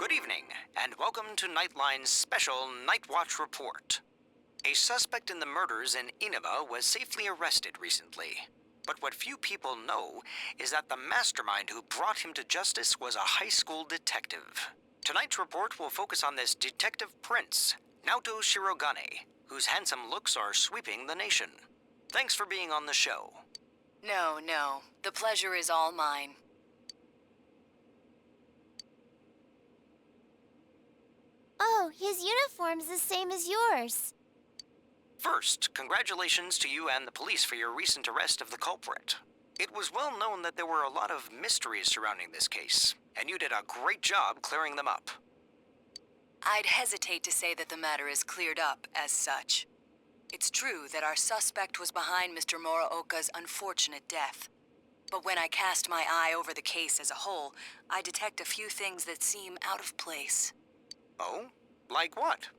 Good evening, and welcome to Nightline's special Night Watch report. A suspect in the murders in Inaba was safely arrested recently. But what few people know is that the mastermind who brought him to justice was a high school detective. Tonight's report will focus on this detective prince, Naoto Shirogane, whose handsome looks are sweeping the nation. Thanks for being on the show. No. The pleasure is all mine. Oh, his uniform's the same as yours. First, congratulations to you and the police for your recent arrest of the culprit. It was well known that there were a lot of mysteries surrounding this case, and you did a great job clearing them up. I'd hesitate to say that the matter is cleared up as such. It's true that our suspect was behind Mr. Muraoka's unfortunate death. But when I cast my eye over the case as a whole, I detect a few things that seem out of place. Oh? Like what?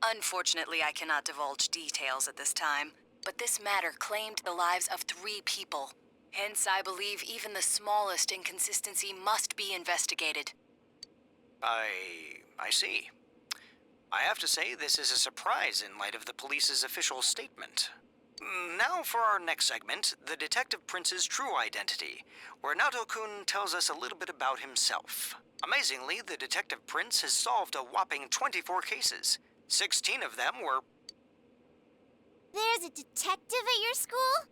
Unfortunately, I cannot divulge details at this time, but this matter claimed the lives of 3 people. Hence, I believe even the smallest inconsistency must be investigated. I see. I have to say this is a surprise in light of the police's official statement. Now for our next segment, the Detective Prince's true identity, where Naoto-kun tells us a little bit about himself. Amazingly, the Detective Prince has solved a whopping 24 cases. 16 of them were... There's a detective at your school?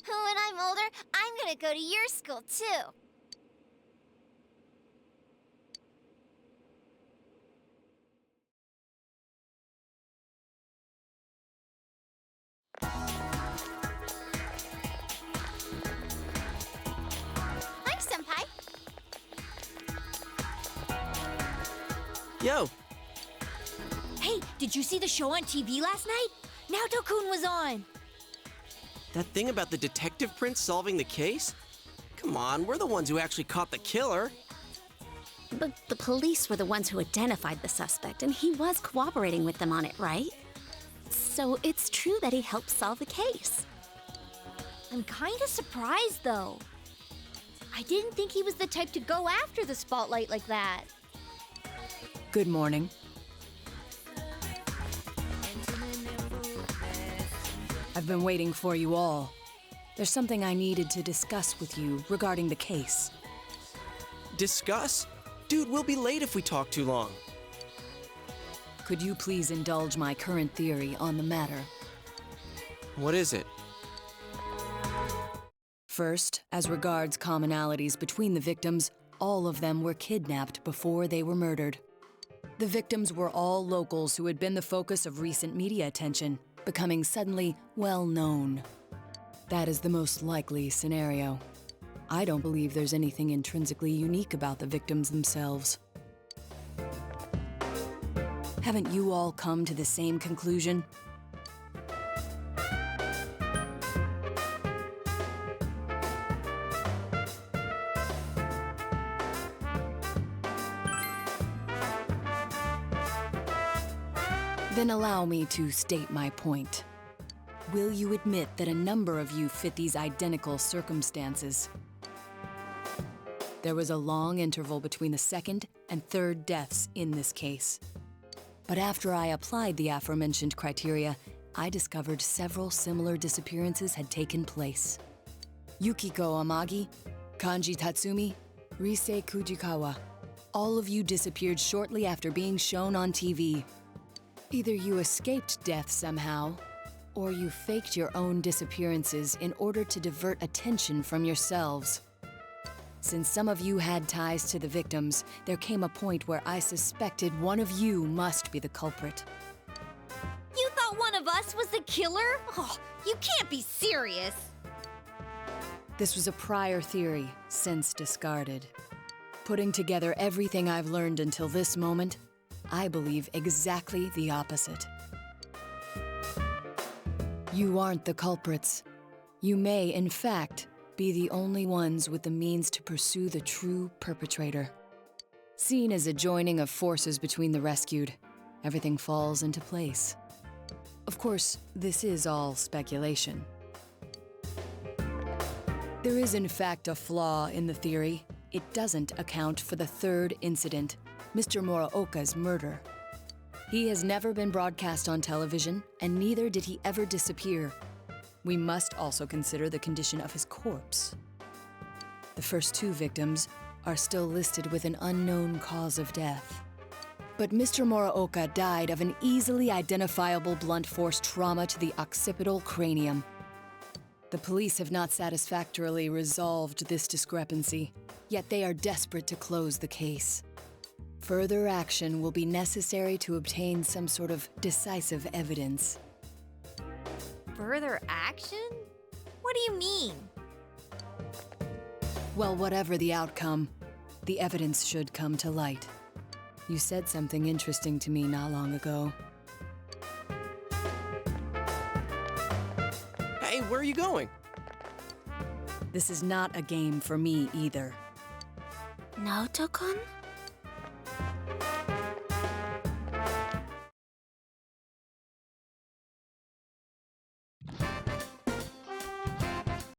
When I'm older, I'm gonna go to your school, too. Hi, Senpai. Yo! Hey, did you see the show on TV last night? Naoto-kun was on. That thing about the detective prince solving the case? Come on, we're the ones who actually caught the killer. But the police were the ones who identified the suspect, and he was cooperating with them on it, right? So it's true that he helped solve the case. I'm kinda surprised, though. I didn't think he was the type to go after the spotlight like that. Good morning. I've been waiting for you all. There's something I needed to discuss with you regarding the case. Discuss? Dude, we'll be late if we talk too long. Could you please indulge my current theory on the matter? What is it? First, as regards commonalities between the victims, all of them were kidnapped before they were murdered. The victims were all locals who had been the focus of recent media attention, becoming suddenly well-known. That is the most likely scenario. I don't believe there's anything intrinsically unique about the victims themselves. Haven't you all come to the same conclusion? Then allow me to state my point. Will you admit that a number of you fit these identical circumstances? There was a long interval between the second and third deaths in this case. But after I applied the aforementioned criteria, I discovered several similar disappearances had taken place. Yukiko Amagi, Kanji Tatsumi, Rise Kujikawa. All of you disappeared shortly after being shown on TV. Either you escaped death somehow, or you faked your own disappearances in order to divert attention from yourselves. Since some of you had ties to the victims, there came a point where I suspected one of you must be the culprit. You thought one of us was the killer? Oh, you can't be serious. This was a prior theory, since discarded. Putting together everything I've learned until this moment, I believe exactly the opposite. You aren't the culprits. You may, in fact, be the only ones with the means to pursue the true perpetrator. Seen as a joining of forces between the rescued, everything falls into place. Of course, this is all speculation. There is in fact a flaw in the theory, it doesn't account for the third incident, Mr. Muraoka's murder. He has never been broadcast on television, and neither did he ever disappear. We must also consider the condition of his corpse. The first two victims are still listed with an unknown cause of death. But Mr. Muraoka died of an easily identifiable blunt force trauma to the occipital cranium. The police have not satisfactorily resolved this discrepancy, yet they are desperate to close the case. Further action will be necessary to obtain some sort of decisive evidence. Further action? What do you mean? Well, whatever the outcome, the evidence should come to light. You said something interesting to me not long ago. Hey, where are you going? This is not a game for me either. Naoto-kun?